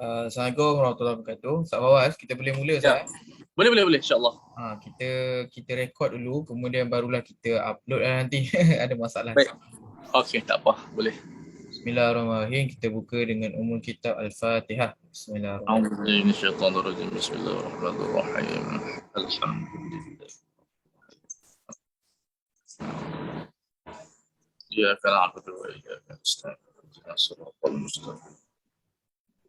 Assalamualaikum warahmatullahi wabarakatuh. Ustaz Fawaz, kita boleh mula Ustaz? Ya, boleh insyaAllah. Kita rekod dulu, kemudian barulah kita upload lah nanti. Ada masalah. Baik. Okey, tak apa, boleh. Bismillahirrahmanirrahim. Kita buka dengan umul kitab Al-Fatihah. Bismillahirrahmanirrahim. A'udzubillahi minasyaitonirrajim. Bismillahirrahmanirrahim. Alhamdulillah. Iyyaka na'budu wa iyyaka nasta'in. Ihdinas siratal mustaqim.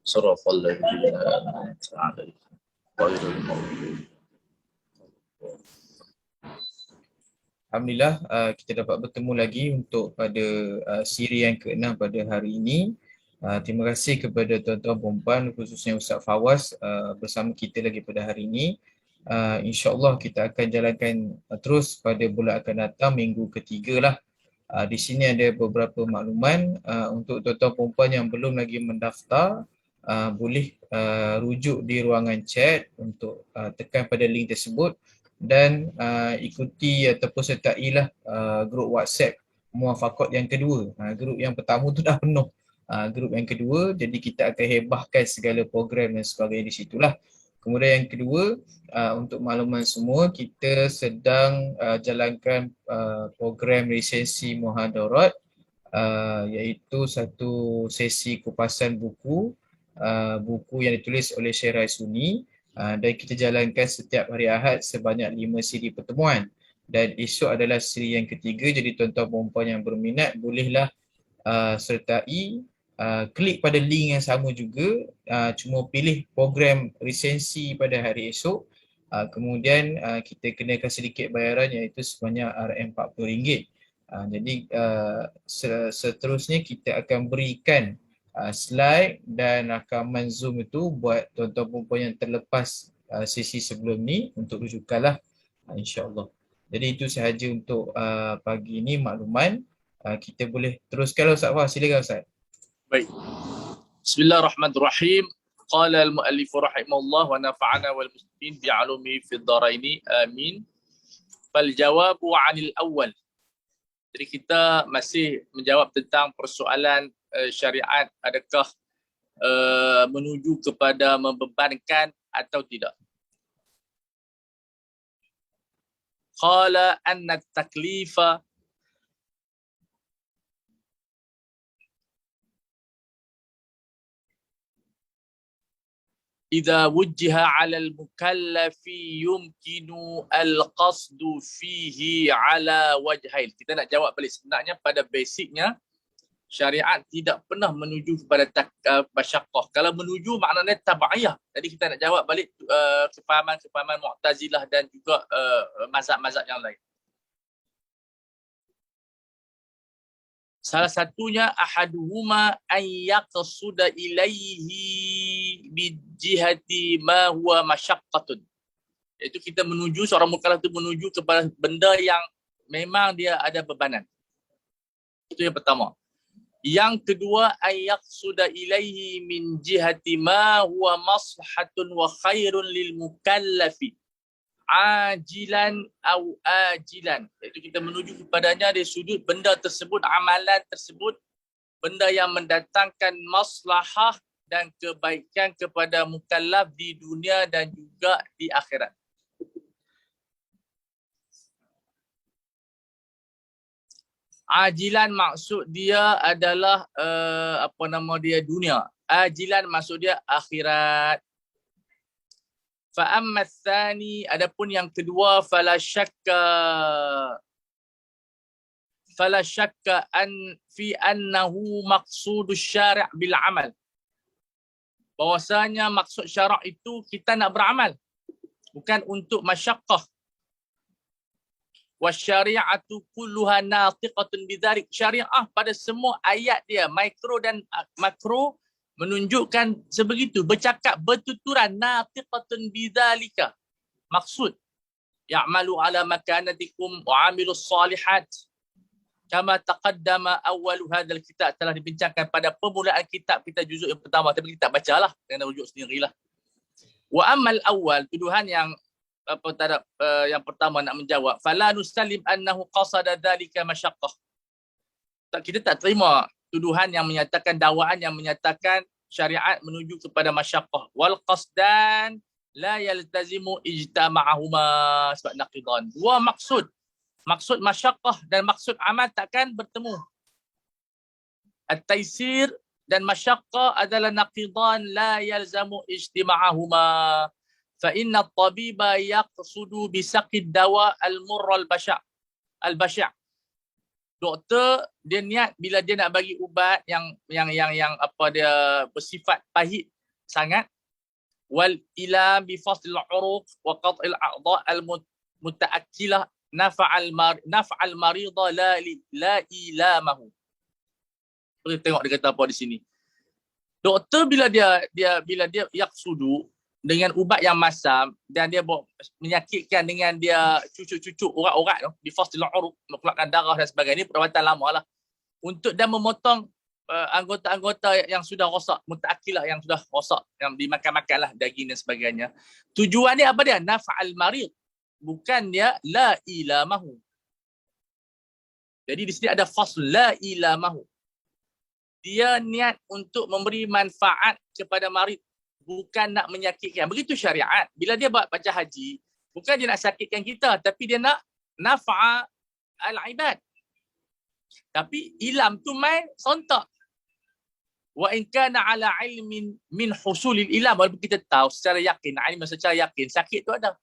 Siratal ladzina an'amta 'alaihim ghairil maghdubi. Alhamdulillah, kita dapat bertemu lagi untuk pada siri yang ke-6 pada hari ini. Terima kasih kepada tuan-tuan perempuan, khususnya Ustaz Fawaz bersama kita lagi pada hari ini. InsyaAllah kita akan jalankan terus pada bulan akan datang, minggu ketiga lah. Di sini ada beberapa makluman untuk tuan-tuan perempuan yang belum lagi mendaftar, boleh rujuk di ruangan chat untuk tekan pada link tersebut dan ikuti ataupun sertailah grup WhatsApp muafakat yang kedua. Grup yang pertama tu dah penuh. Grup yang kedua, jadi kita akan hebahkan segala program dan sebagainya di situlah. Kemudian yang kedua, untuk makluman semua, kita sedang jalankan program lisensi muhadarat, iaitu satu sesi kupasan buku yang ditulis oleh Syekh Raisuni, dan kita jalankan setiap hari Ahad sebanyak 5 siri pertemuan. Dan esok adalah siri yang ketiga, jadi tuan-tuan perempuan yang berminat bolehlah sertai, klik pada link yang sama juga, cuma pilih program lisensi pada hari esok, kemudian kita kenakan sedikit bayaran iaitu sebanyak RM40. Jadi seterusnya kita akan berikan slide dan rakaman Zoom itu buat tuan-tuan perempuan yang terlepas sesi sebelum ni untuk rujukanlah, insya-Allah. Jadi itu sahaja untuk pagi ini makluman. Kita boleh teruskan Ustaz Fah, silakan Ustaz. Baik. Bismillahirrahmanirrahim. Qala al-muallif rahimahullah wa nafa'ana wal muslimin bi'alumi fid dharaini amin. Fal jawabu 'anil awwal. Jadi kita masih menjawab tentang persoalan syariat, adakah menuju kepada membebankan atau tidak. Qala anna at-taklifa إذا وجه على المكلف يمكن القصد فيه على وجهين. Kita nak jawab balik, sebenarnya pada basicnya syariat tidak pernah menuju kepada masyaqqah. Kalau menuju maknanya tabaiyah. Jadi kita nak jawab balik kefahaman Mu'tazilah dan juga mazhab-mazhab yang lain. Salah satunya ahaduhuma an yaqsuda ilaihi bijihati ma huwa masyaqqatun. Iaitu kita menuju, seorang mukallaf itu menuju kepada benda yang memang dia ada bebanan. Itu yang pertama. Yang kedua, an yaqsuda ilaihi min jihati ma huwa maslahatun wa khairun lil mukallafi ajilan au ajilan. Iaitu kita menuju kepadanya dari sudut benda tersebut, amalan tersebut, benda yang mendatangkan maslahah dan kebaikan kepada mukallaf di dunia dan juga di akhirat. Ajilan maksud dia adalah dunia. Ajilan maksud dia akhirat. Fa amma tsani, adapun yang kedua, fala syakka an fi annahu maqsudus syari' bil amal. Bahwasanya maksud syarak itu kita nak beramal, bukan untuk masyaqqah. Wasyari'atu kulluha natiqatun bidzalik. Syariah pada semua ayat dia, mikro dan makro, menunjukkan sebegitu, bercakap, bertuturan, natiqatun bidzalika. Maksud, ya'malu ala makanatikum wa 'amilus salihat. Kama taqaddama awwalu hadzal kitab, telah dibincangkan pada permulaan kitab kita juzuk yang pertama, tapi kita bacalah dengan rujuk sendirilah. Wa ammal awwal, tuduhan yang yang pertama nak menjawab, fala nusallim annahu qasada dzalika masyaqqah. Kita tak terima tuduhan yang menyatakan, dakwaan yang menyatakan syariat menuju kepada masyaqqah. Wal qasdan la yaltazimu ijtama'ahuma, sebab naqidan. Dua maksud. Maksud masyaqqah dan maksud amal takkan bertemu. At-taysir dan masyaqqah adalah naqidan la yalzamu ijtima'ahuma. Fa inna at-tabiba yaqsudu bi saqid dawa al-murr al-basha'. Doktor dia niat bila dia nak bagi ubat yang apa dia bersifat pahit sangat, wal ilam bi fasl al-uruq wa qat'il a'dha' al-mutaakkilah naf'al marida la ilamahu. Kita tengok dia kata apa di sini. Doktor bila dia yaqsudu dengan ubat yang masam dan dia menyakitkan dengan dia cucuk-cucuk urat-urat tu, di fasl al-uruq, mengeluarkan darah dan sebagainya, perawatan lama lah. Untuk dan memotong anggota-anggota yang sudah rosak, mutaakilah yang sudah rosak, yang dimakan-makan lah daging dan sebagainya. Tujuan dia apa dia? Naf'al marid. Bukan dia la ilamahu. Jadi di sini ada fasl la ilamahu. Dia niat untuk memberi manfaat kepada marid, bukan nak menyakitkan. Begitu syariat. Bila dia buat baca haji, bukan dia nak sakitkan kita, tapi dia nak nafa'a al-ibad. Tapi ilam tu main sontak. Wa in kana ala ilmin min husulil ilam, walaupun kita tahu secara yakin, ilmu secara yakin sakit tu ada.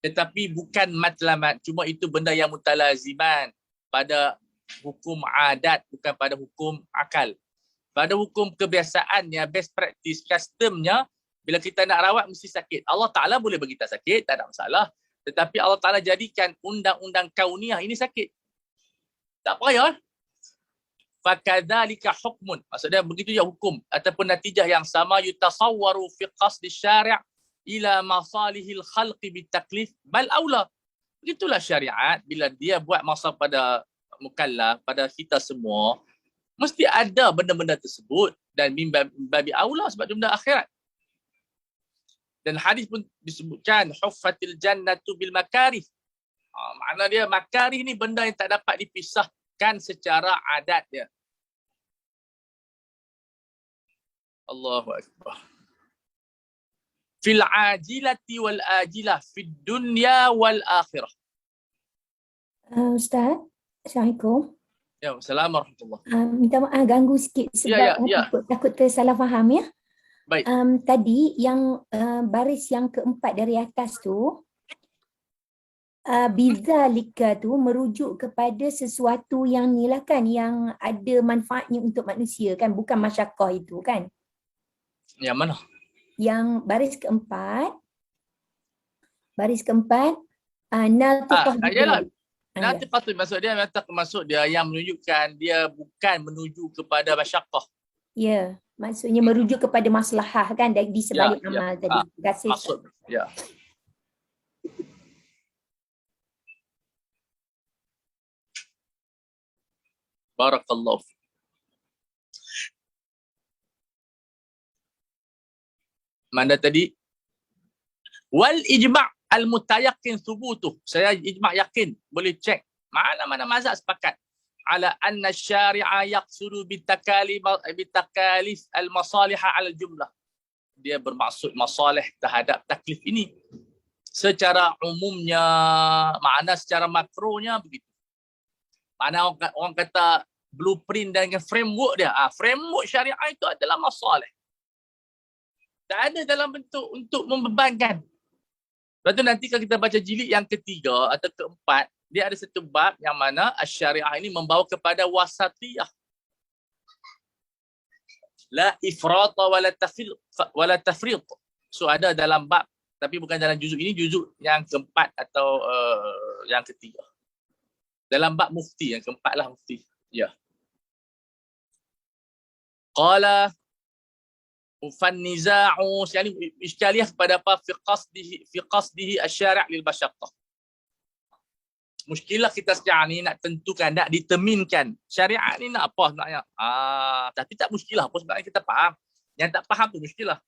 Tetapi bukan matlamat, cuma itu benda yang mutalaziman pada hukum adat, bukan pada hukum akal. Pada hukum kebiasaannya, best practice, customnya, bila kita nak rawat mesti sakit. Allah Ta'ala boleh bagi kita sakit, tak ada masalah. Tetapi Allah Ta'ala jadikan undang-undang kauniyah ini sakit. Tak payah. Fakadzalika hukmun. Maksudnya begitu je hukum ataupun natijah yang sama, yutasawwaru fi qasdi syari' ila masalihil khalqi bitaklif bal aula. Begitulah syariat bila dia buat masa pada mukallaf, pada kita semua, mesti ada benda-benda tersebut dan babi aula sebab benda akhirat. Dan hadis pun disebutkan huffatil jannatu bil makarih. Makna dia makarih ni benda yang tak dapat dipisahkan secara adat dia. Allahu akbar. Fil ajilati wal ajilah, fid dunya wal akhirah. Ustaz, Assalamualaikum. Ya, Assalamualaikum warahmatullahi. Minta maaf ganggu sikit sebab takut tersalah faham ya. Baik. Tadi yang baris yang keempat dari atas tu, bidzalika tu merujuk kepada sesuatu yang ni lah kan, yang ada manfaatnya untuk manusia kan, bukan masyaqqah itu kan. Yang mana? Yang baris keempat naltiqah Naltiqah maksud dia yang menunjukkan dia bukan menuju kepada masyaqqah. Ya, maksudnya merujuk kepada maslahah kan di sebalik amal tadi. Terima kasih. Maksud, ya. Barakallahu. Mana tadi? Wal ijma' al-mutayaqqin thubutuh. Saya ijma' yakin, boleh cek. Mana-mana mazhab sepakat ala anna syari'a yaqsudu bitakalif al-masalihah ala jumlah. Dia bermaksud masalih terhadap taklif ini. Secara umumnya, makna secara makronya begitu. Mana orang kata blueprint dan framework dia. Framework syariah itu adalah masalih. Tak ada dalam bentuk untuk membebankan. Lepas tu nanti kalau kita baca jilid yang ketiga atau keempat, dia ada satu bab yang mana syariah ini membawa kepada wasatiyah. La ifrata wala tafriq. So ada dalam bab, tapi bukan dalam juzuk ini, juzuk yang keempat atau yang ketiga. Dalam bab mufti, yang keempat lah mufti. Ya. Qala fanniza'u, yani iskaliah kepada apa fi qasdihi asy-syari' lil masyaqqah. Muskilah kita sekarang ni nak tentukan, nak determinkan syariat ni nak apa sebenarnya. Tapi tak muskilah apa sebenarnya, kita faham. Yang tak faham tu muskilah.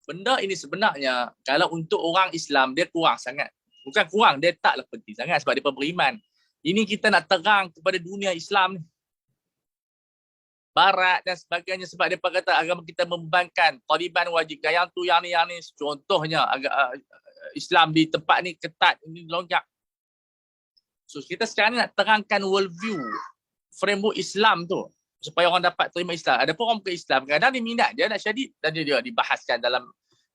Benda ini sebenarnya kalau untuk orang Islam dia kurang sangat. Bukan kurang, dia taklah penting sangat sebab dia beriman. Ini kita nak terang kepada dunia Islam ni. Barat dan sebagainya, sebab dia kata agama kita membebankan, Taliban wajib, yang tu yang ni contohnya Islam di tempat ni ketat, ini longgar. So kita sekarang ni nak terangkan world view, framework Islam tu supaya orang dapat terima Islam. Ada pun orang bukan Islam, kadang dia minat, dia nak syahid dan dia dibahaskan dalam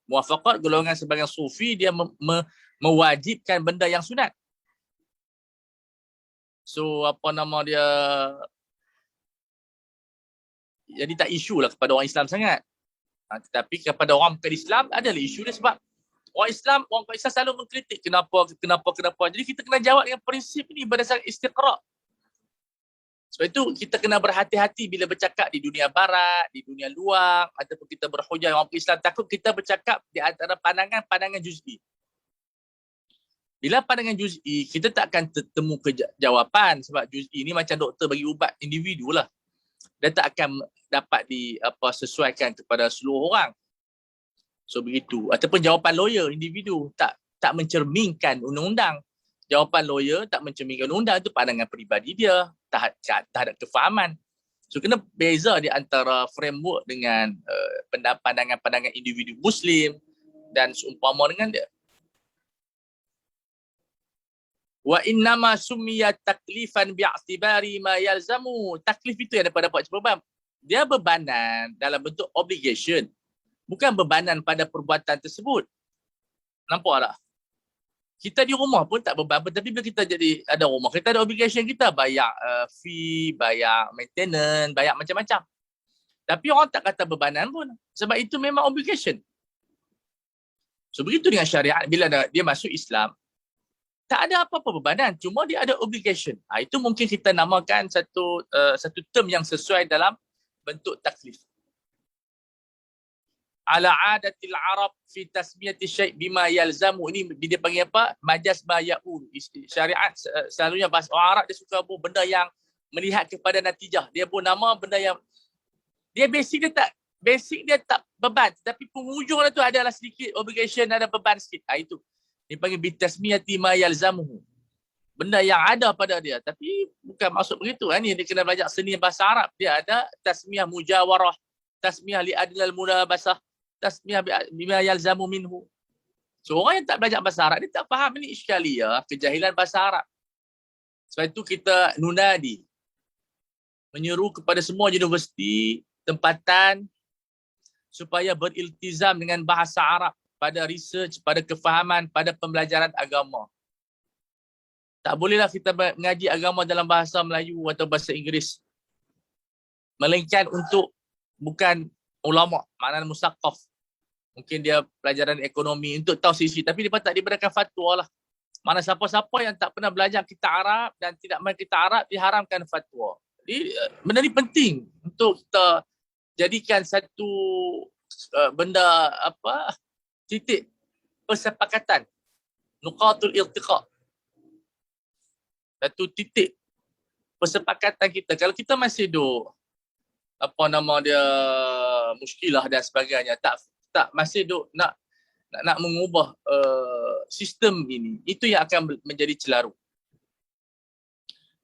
muwafaqat golongan sebagian sufi, dia mewajibkan benda yang sunat. So apa nama dia, jadi tak isu lah kepada orang Islam sangat. Tetapi kepada orang bukan Islam adalah isu dia, sebab orang Islam selalu mengkritik kenapa. Jadi kita kena jawab dengan prinsip ni berdasarkan istiqra'. Sebab itu kita kena berhati-hati bila bercakap di dunia barat, di dunia luar, ataupun kita berhujah orang Islam, takut kita bercakap di antara pandangan juz'i. Bila pandangan juz'i, kita tak akan temu jawapan, sebab juz'i ni macam doktor bagi ubat individu lah. Dia tak akan dapat sesuaikan kepada seluruh orang. So begitu. Ataupun jawapan lawyer individu tak mencerminkan undang-undang. Jawapan lawyer tak mencerminkan undang-undang, itu pandangan peribadi dia terhadap kefahaman. So kena beza di antara framework dengan pandangan-pandangan individu Muslim dan seumpama dengan dia. Wa innama summiya taklifan bi'tibari ma yalzamu. Taklif itu yang daripada Pak Ceperbam. Dia bebanan dalam bentuk obligation. Bukan bebanan pada perbuatan tersebut. Nampak tak? Kita di rumah pun tak beban, tapi bila kita jadi ada rumah, kita ada obligation, kita bayar fee, bayar maintenance, bayar macam-macam. Tapi orang tak kata bebanan pun. Sebab itu memang obligation. So begitu dengan syariat, bila dia masuk Islam, tak ada apa-apa bebanan, cuma dia ada obligation. Itu mungkin kita namakan satu term yang sesuai dalam bentuk taklif. Ala adatil Arab fi tasmiyati syai' bima yalzamu. Ini dia panggil apa? Majaz baya'ul. Syariat selalunya bahasa orang Arab dia suka benda yang melihat kepada natijah. Dia pun nama benda yang dia basic dia tak beban, tapi penghujung tu adalah sedikit obligation, ada beban sikit. Itu. Dia panggil bi tasmiyati ma yalzamuhu. Benda yang ada pada dia, tapi bukan maksud begitu. Ini dia kena belajar seni bahasa Arab. Dia ada tasmiyah mujawarah, tasmiyah li adlal mulabasah, tasmiyah bima yalzamu minhu. So orang yang tak belajar bahasa Arab dia tak faham ini isykaliyah, kejahilan bahasa Arab. Sebab itu kita nunadi, menyeru kepada semua universiti, tempatan supaya beriltizam dengan bahasa Arab pada research, pada kefahaman, pada pembelajaran agama. Tak bolehlah kita mengaji agama dalam bahasa Melayu atau bahasa Inggeris. Melainkan untuk bukan ulama, maknanya musaqqaf. Mungkin dia pelajaran ekonomi untuk tahu sisi, tapi dia tak diberikan fatwa lah. Mana siapa-siapa yang tak pernah belajar kitab Arab dan tidak main kitab Arab diharamkan fatwa. Jadi benda ni penting untuk kita jadikan satu benda titik persepakatan, nuqatul iltiqa. Satu titik persepakatan kita. Kalau kita masih duk muskilah dan sebagainya, tak masih duk nak mengubah sistem ini, itu yang akan menjadi celaru.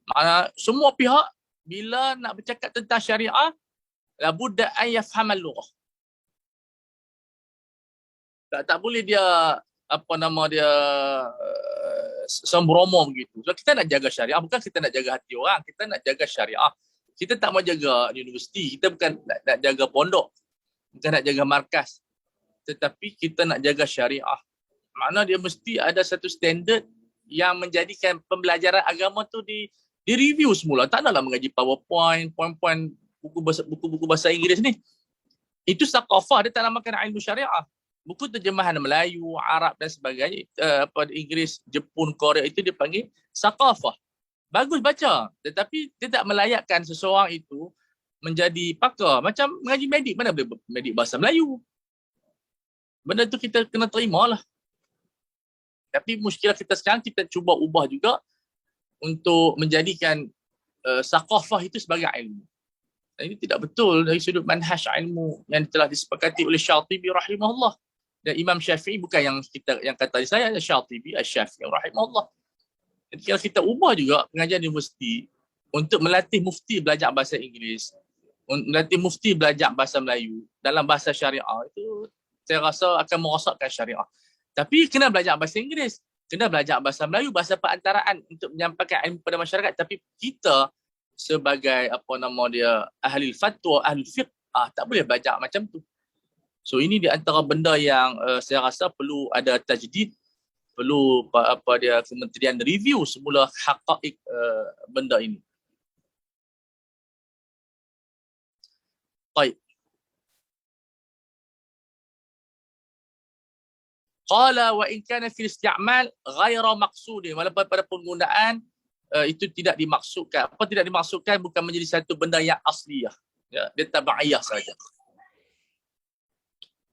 Mana semua pihak bila nak bercakap tentang syariah, labudda an yafhamal lughah. Tak boleh dia sembromo begitu. So, kita nak jaga syariah, bukan kita nak jaga hati orang, kita nak jaga syariah. Kita tak mau jaga universiti, kita bukan nak jaga pondok, bukan nak jaga markas, tetapi kita nak jaga syariah. Makna dia mesti ada satu standard yang menjadikan pembelajaran agama tu di-review semula. Tak naklah mengaji PowerPoint, poin-poin buku-buku bahasa Inggeris ni. Itu saqafah, dia tak namakan ilmu syariah. Buku terjemahan Melayu, Arab dan sebagainya, Inggeris, Jepun, Korea, itu dia panggil saqafah. Bagus baca, tetapi dia tak melayakkan seseorang itu menjadi pakar. Macam mengaji medik, mana boleh medik bahasa Melayu? Benda tu kita kena terima lah. Tapi muskilah kita sekarang, kita cuba ubah juga untuk menjadikan saqafah itu sebagai ilmu. Dan ini tidak betul dari sudut manhaj ilmu yang telah disepakati oleh Syatibi rahimahullah. Dan Imam Syafi'i bukan yang kata saya, Syatibi Asy-Syafi'i rahimahullah. Jadi kalau kita ubah juga pengajian universiti untuk melatih mufti belajar bahasa Inggeris, nanti mufti belajar bahasa Melayu dalam bahasa syariah, itu saya rasa akan merosakkan syariah. Tapi kena belajar bahasa Inggeris, kena belajar bahasa Melayu, bahasa perantaraan untuk menyampaikan ilmu pada masyarakat. Tapi kita sebagai ahli fatwa, ahli fiqh, tak boleh belajar macam tu. So ini di antara benda yang saya rasa perlu ada tajdid, perlu kementerian review semula haqaiq benda ini. Baik. Qala wa in kana fil isti'mal ghaira maqsudin, walaupun pada penggunaan itu tidak dimaksudkan. Apa tidak dimaksudkan? Bukan menjadi satu benda yang asliyah. Ya, dia tabaiyah saja.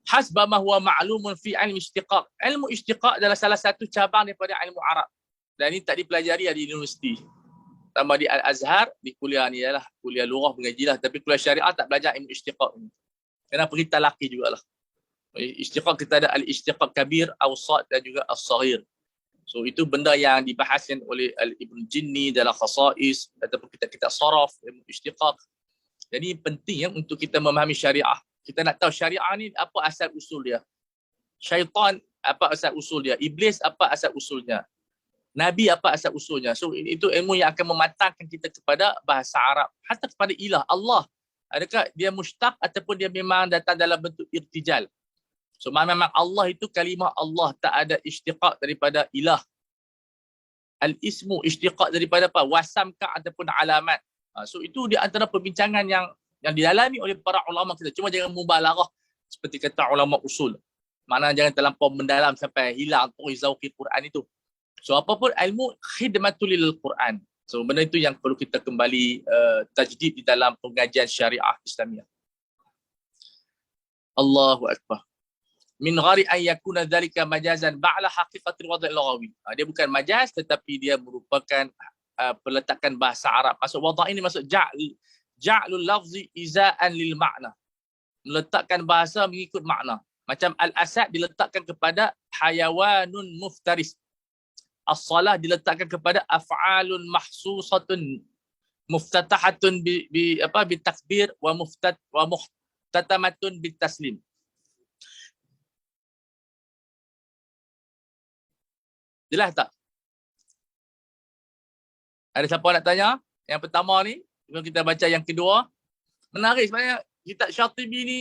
Hasba ma huwa ma'lumun fi ilmi istiqaq. Ilmu istiqaq adalah salah satu cabang daripada ilmu Arab. Dan ini tak dipelajari di universiti. Tambah di Al-Azhar, di kuliah ni ialah kuliah lughah mengaji lah, tapi kuliah syariah tak belajar ilmu istiqaq ni. Kena pergi talaqi jugalah. Istiqaq kita ada al-istiqaq kabir, awsat dan juga as-saghir. So itu benda yang dibahaskan oleh Ibn Jinni dalam khasais ataupun kitab-kitab saraf, ilmu istiqaq. Jadi penting untuk kita memahami syariah. Kita nak tahu syariah ni apa asal usul dia. Syaitan apa asal usul dia. Iblis apa asal usulnya. Nabi apa asal usulnya. So itu ilmu yang akan mematangkan kita kepada bahasa Arab. Hatta kepada ilah, Allah. Adakah dia mustaq ataupun dia memang datang dalam bentuk irtijal. So memang Allah itu kalimah Allah, tak ada istiqaq daripada ilah. Al-ismu istiqaq daripada apa? Wasamkah ataupun alamat. So itu di antara perbincangan yang didalami oleh para ulama kita. Cuma jangan mubalaghah seperti kata ulama usul. Maknanya jangan terlampau mendalam sampai hilang zauqi Quran itu. So apapun ilmu khidmatul lil Quran. So benda itu yang perlu kita kembali tajdid di dalam pengajian syariah Islamiah. Allahu akbar. Min ghari an yakuna dhalika majazan ba'la haqiqatil wada'il lughawi. Dia bukan majaz tetapi dia merupakan peletakan bahasa Arab. Maksud wada' ini maksud ja'lul lafzi iza'an lil ma'na. Meletakkan bahasa mengikut makna. Macam al-asad diletakkan kepada hayawanun muftaris. As-salah diletakkan kepada af'alun mahsusatun muftatahatun bi takbir wa muftatamatun bit taslim. Jelas tak? Ada siapa nak tanya? Yang pertama ni, kalau kita baca yang kedua, menarik sebenarnya kitab Syatibi ni,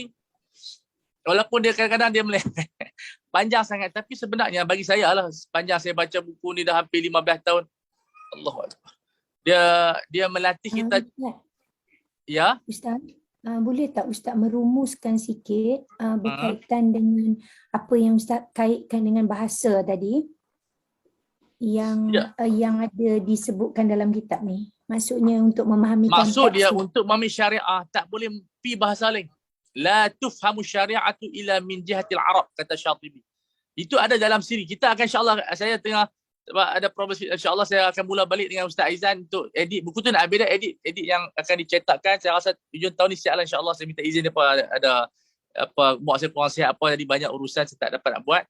walaupun dia kadang-kadang dia panjang sangat, tapi sebenarnya bagi saya lah, sepanjang saya baca buku ni dah hampir 15 tahun, Allahuakbar. Dia melatih kita. Ya? Ustaz, boleh tak Ustaz merumuskan sikit berkaitan dengan apa yang Ustaz kaitkan dengan bahasa tadi? Yang ada disebutkan dalam kitab ni. Maksudnya untuk memahami maksud dia untuk memahami syariah tak boleh pi bahasa lain. La tufhamu syari'atu ila min jihatil Arab, kata Syatibi. Itu ada dalam siri. Kita akan insya-Allah, saya tengah ada progress, insya-Allah saya akan mula balik dengan Ustaz Aizan untuk edit buku tu. Nak beda edit yang akan dicetakkan. Saya rasa hujung tahun ni siaplah insya-Allah. Saya minta izin daripada ada buat saya kurang sihat apa, jadi banyak urusan saya tak dapat nak buat.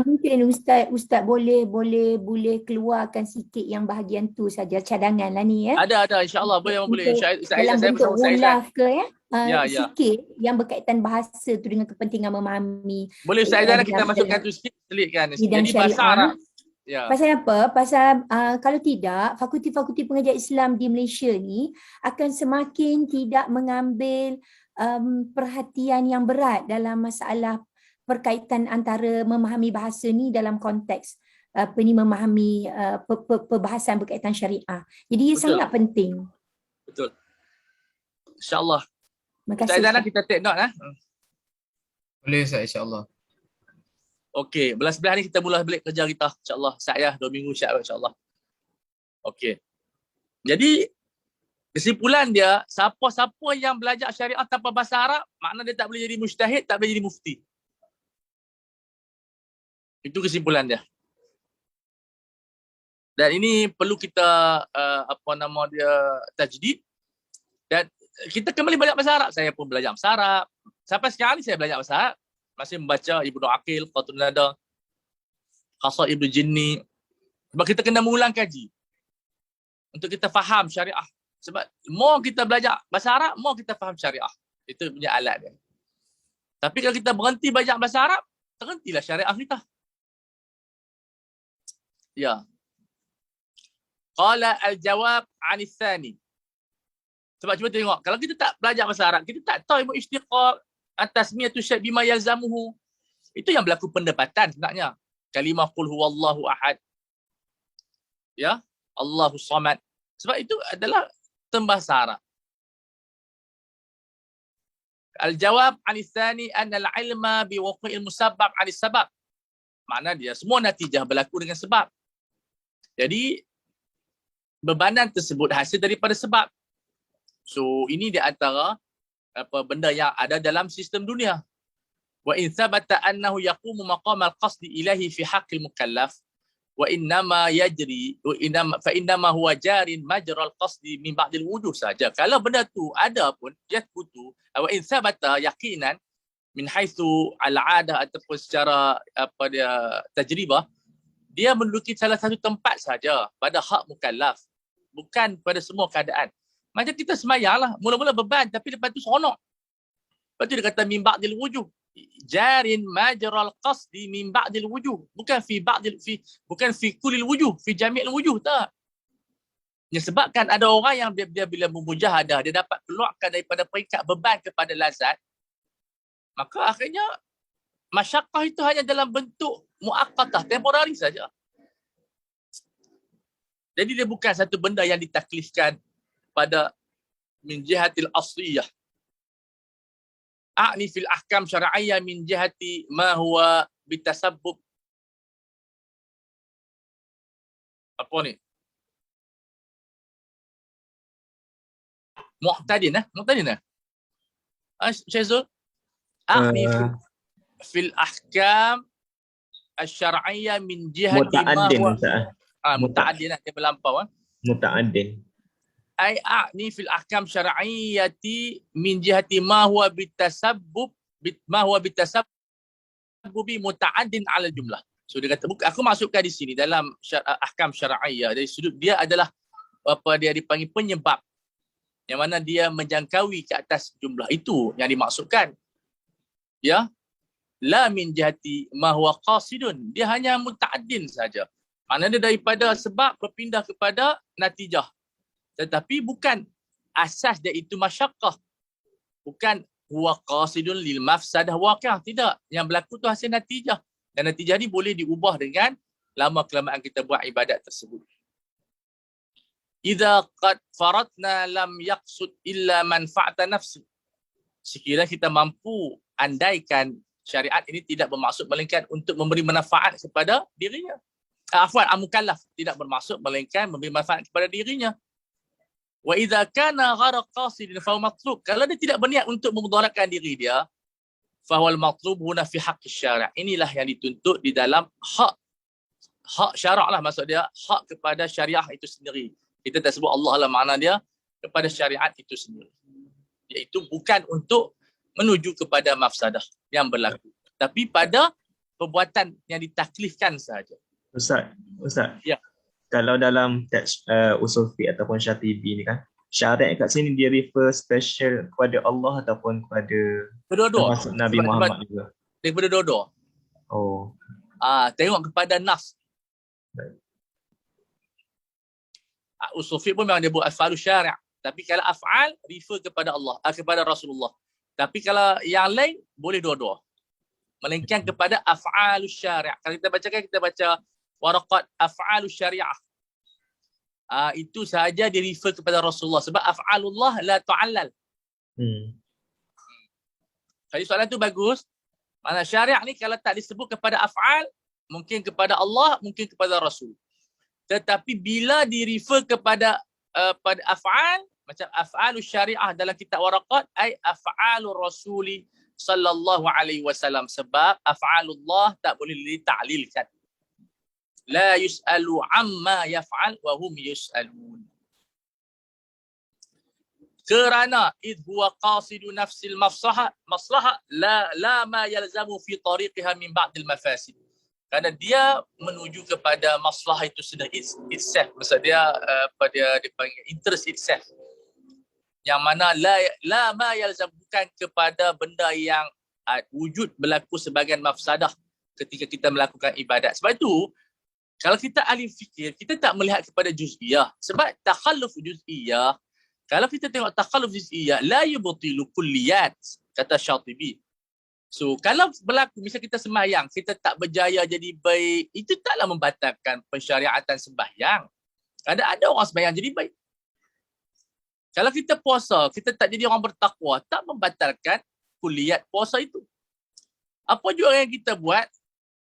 Mungkin Ustaz boleh keluarkan sikit yang bahagian tu saja, cadangan lah ni ya. Ada insya-Allah boleh. Dalam bentuk ulaf ke ya. Sikit yang berkaitan bahasa tu dengan kepentingan memahami. Boleh Ustaz Aizan kita masukkan tu sikit, selitkan. Jadi bahasa Arab. Ya. Pasal apa? Pasal kalau tidak, fakulti-fakulti pengajian Islam di Malaysia ni akan semakin tidak mengambil perhatian yang berat dalam masalah perkaitan antara memahami bahasa ni dalam konteks memahami perbahasan berkaitan syariah. Jadi ia sangat penting. Betul. InsyaAllah. Terima kasih. Kita take note Boleh Ustaz, insyaAllah. Okey, belas-belas ni kita mula balik kerja kita insyaAllah. Saya 2 minggu insyaAllah. Okey. Jadi kesimpulan dia, siapa-siapa yang belajar syariah tanpa bahasa Arab, makna dia tak boleh jadi mujtahid, tak boleh jadi mufti. Itu kesimpulan dia. Dan ini perlu kita tajdid. Dan kita kembali belajar bahasa Arab. Saya pun belajar bahasa Arab. Sampai sekarang ni saya belajar bahasa Arab. Masih membaca Ibnu Aqil, Qatul Nada, Qasa'id Ibn Jinni. Sebab kita kena mengulang kaji. Untuk kita faham syariah. Sebab more kita belajar bahasa Arab, more kita faham syariah. Itu punya alat dia. Tapi kalau kita berhenti belajar bahasa Arab, terhentilah syariah kita. Ya. Qala al-jawab 'ani tsani. Sebab cuba tengok, kalau kita tak belajar bahasa Arab, kita tak tahu ilmu istiqaq, at-tasmiyatu syai' bima yalzamuhu. Itu yang berlaku pendapatan sebenarnya. Kalimah qul huwallahu ahad. Ya, Allahus samad. Sebab itu adalah term bahasa Arab. Al-jawab 'ani tsani anna al-'ilma bi wuqu'il musabbab 'ani sabab. Makna dia semua natijah berlaku dengan sebab. Jadi bebanan tersebut hasil daripada sebab. So ini di antara benda yang ada dalam sistem dunia. Wa in thabata annahu yaqumu maqam al-qasd ilahi fi haqqil mukallaf wa innama yajri wa innama fa innama huwa jarin majra al-qasd min ba'd al-wujuh saja. Kalau benda tu ada pun yathbutu wa in thabata yaqinan min haitsu al-'adah ataupun secara tajribah, dia menduduki salah satu tempat saja pada hak mukallaf, bukan pada semua keadaan. Macam kita semayanglah, mula-mula beban tapi lepas tu seronok. Lepas tu dia kata min ba'dil wujuh. Jarin majral qasdi min ba'dil wujuh. Bukan fi kulil wujuh, fi jami'il wujuh, tak. Disebabkan ada orang yang dia bila memujahadah, dia dapat keluarkan daripada peringkat beban kepada lazat, maka akhirnya masyaqqah itu hanya dalam bentuk muaqqatah, temporari saja. Jadi dia bukan satu benda yang ditaklifkan pada min jihatil asliyah. A'ni fil ahkam syar'iyyah min jihati ma huwa bitasabbub. Apa ni? Mu'tadin. Syazul? A'ni fil ahkam asy-syar'iyyah min jihati ma huwa muta'addin, dia berlampau. Muta'addin. Ai a'ni fil ahkam syar'iyyati min jihati ma huwa bitasabbubi muta'addin 'ala jumlah. So dia kata, aku masukkan di sini dalam ahkam syar'iyyah, dari sudut dia adalah dia dipanggil penyebab yang mana dia menjangkaui ke atas jumlah, itu yang dimaksudkan. Ya, la min jihati ma huwa qasidun, dia hanya muta'addin saja. Maknanya daripada sebab berpindah kepada natijah. Tetapi bukan asas dia itu masyaqqah. Bukan huwa qasidun lil mafsadah waqi'ah, tidak. Yang berlaku tu hasil natijah. Dan natijah ni boleh diubah dengan lama kelamaan kita buat ibadat tersebut. Idza qad faradna lam yaqsud illa manfa'ata nafsi. Sekiranya kita mampu andaikan syariat ini tidak bermaksud melainkan untuk memberi manfaat kepada dirinya. Mukallaf tidak bermaksud melainkan memberi manfaat kepada dirinya. Wa idza kana ghara qasidin fa huwa matlub. Kalau dia tidak berniat untuk memudaratkan diri dia, fa huwa al-matlub huna fi haqq asy-syari'. Inilah yang dituntut di dalam hak syarak lah, maksud dia hak kepada syariah itu sendiri. Kita tak sebut Allah lah, makna dia kepada syariat itu sendiri. Iaitu bukan untuk menuju kepada mafsadah yang berlaku, tapi pada perbuatan yang ditaklifkan sahaja. Ustaz. Ya. Kalau dalam teks usul fiqh ataupun Syatibi ni kan, syarat kat sini dia refer special kepada Allah ataupun kepada termasuk Nabi Muhammad juga. Daripada dua-dua. Oh. Tengok kepada nas. Usul fiqh pun memang dia buat af'alu syari', tapi kalau af'al refer kepada Allah, kepada Rasulullah. Tapi kalau yang lain boleh dua-dua. Melainkan kepada af'alu syari'. Kalau kita baca waraqat af'alus syariah. Itu sahaja di refer kepada Rasulullah sebab af'alullah la tu'allal. Jadi soalan tu bagus. Mana syariah ni kalau tak disebut kepada af'al, mungkin kepada Allah, mungkin kepada Rasul. Tetapi bila di refer kepada pada af'al, macam af'alus syariah dalam kitab waraqat, ai af'alur rasuli sallallahu alaihi wasallam, sebab af'alullah tak boleh ditaklilkan. La yus'alu amma yaf'al wa hum yus'alun. Kerana id huwa qasidu nafsil maslahah la ma yalzamu fi tariqiha min ba'dil mafasid. Kerana dia menuju kepada maslahah itu sendiri itself. Maksud dia dia dipanggil interest itself. yang mana la ma yalzam, bukan kepada benda yang wujud berlaku sebagian mafsadah ketika kita melakukan ibadat. Sebab itu kalau kita ahli fikir, kita tak melihat kepada juz'iyah. Sebab takhalluf juz'iyah, kalau kita tengok takhalluf juz'iyah, la yubtilu kulliyat, kata Syatibi. So, kalau berlaku, misal kita sembahyang, kita tak berjaya jadi baik, itu taklah membatalkan pensyariatan sembahyang. Ada orang sembahyang jadi baik. Kalau kita puasa, kita tak jadi orang bertakwa, tak membatalkan kulliyat puasa itu. Apa juga yang kita buat,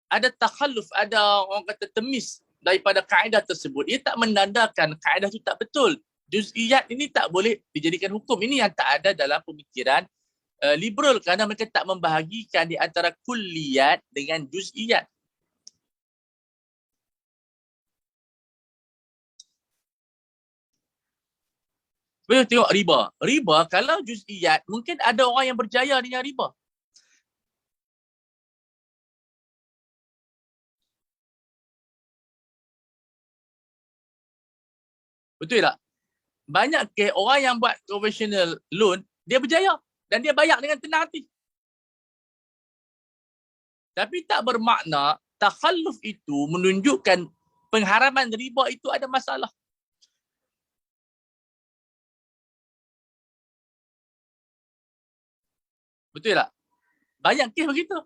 ada takhalluf, ada orang kata temis daripada kaedah tersebut. Ia tak menandakan kaedah itu tak betul. Juz'iyat ini tak boleh dijadikan hukum. Ini yang tak ada dalam pemikiran liberal, kerana mereka tak membahagikan di antara kulliyat dengan juz'iyat. Boleh tengok riba. Riba kalau juz'iyat, mungkin ada orang yang berjaya dengan riba. Betul tak? Banyak ke orang yang buat conventional loan, dia berjaya dan dia bayar dengan tenang hati. Tapi tak bermakna takhalluf itu menunjukkan pengharaman riba itu ada masalah. Betul tak? Banyak kes begitu.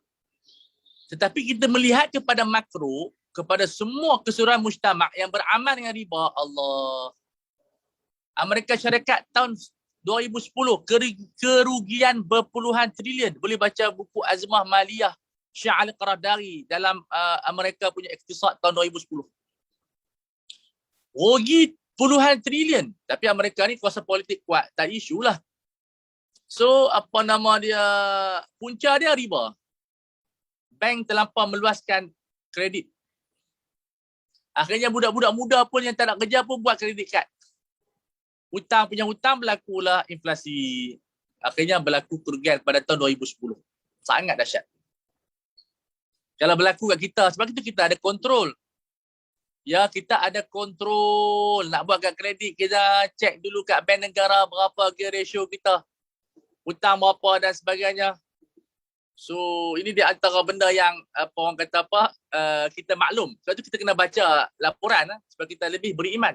Tetapi kita melihat kepada makro, kepada semua keseluruhan mujtama' yang beramal dengan riba, Allah. Amerika Syarikat tahun 2010, kerugian berpuluhan trilion. Boleh baca buku Azmah Maliyah Syekh Ali Qaradari dalam Amerika punya iktisad tahun 2010. Rugi puluhan trilion. Tapi Amerika ni kuasa politik kuat, tak isu lah. So, apa nama dia, punca dia riba. Bank terlampau meluaskan kredit. Akhirnya budak-budak muda pun yang tak nak kerja pun buat kredit kad. Hutang punya hutang, berlakulah inflasi. Akhirnya berlaku kerugian pada tahun 2010. Sangat dahsyat. Kalau berlaku kat kita, sebab itu kita ada kontrol. Ya, kita ada kontrol. Nak buat kat kredit, kita cek dulu kat bank negara berapa gear ratio kita. Hutang berapa dan sebagainya. So, ini di antara benda yang apa orang kata apa, kita maklum. Sebab itu kita kena baca laporan supaya kita lebih beriman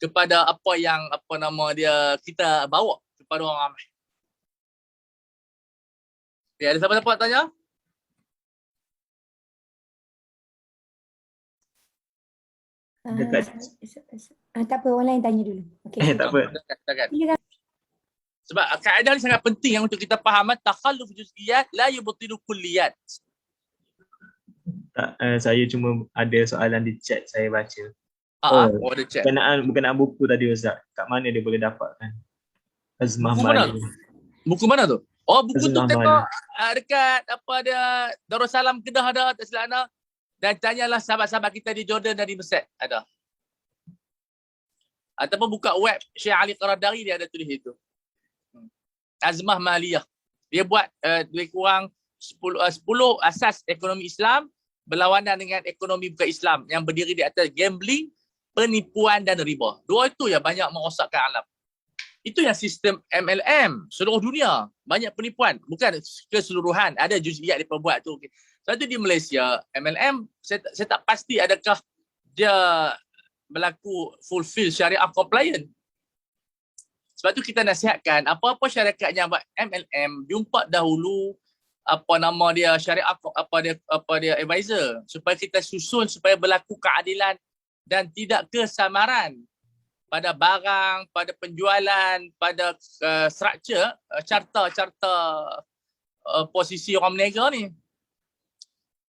kepada apa yang apa nama dia kita bawa kepada orang ramai. Okay, ada siapa-siapa nak tanya? Tak apa, orang lain tanya dulu. Okay. Tak apa. Sebab kaedah ni sangat penting untuk kita faham. Takhalluf juz'iyat la yubtilu kulliyat. Saya cuma ada soalan di chat saya baca. Ada chat. Berkenaan buku tadi Ustaz. Kat mana dia boleh dapatkan? Azmah Mali. Buku mana tu? Oh, buku Azmah tu tengok dekat apa dia, Darussalam Kedah ada, tak silap ana. Dan tanyalah sahabat-sahabat kita di Jordan dan di Mesir ada. Ataupun buka web Syekh Ali Qaradari, dia ada tulis itu. Azmah Maliyah. Dia buat lebih kurang 10 asas ekonomi Islam berlawanan dengan ekonomi bukan Islam yang berdiri di atas gambling, penipuan dan riba. Dua itu yang banyak merosakkan alam. Itu yang sistem MLM seluruh dunia. Banyak penipuan. Bukan keseluruhan. Ada juz'iyat dia buat tu. Sebab itu di Malaysia, MLM, saya tak pasti adakah dia berlaku fulfill syariah compliant. Sebab tu kita nasihatkan apa-apa syarikat yang buat MLM, jumpa dahulu apa nama dia syariah apa dia advisor supaya kita susun supaya berlaku keadilan dan tidak kesamaran pada barang, pada penjualan, pada structure carta posisi orang berniaga ni.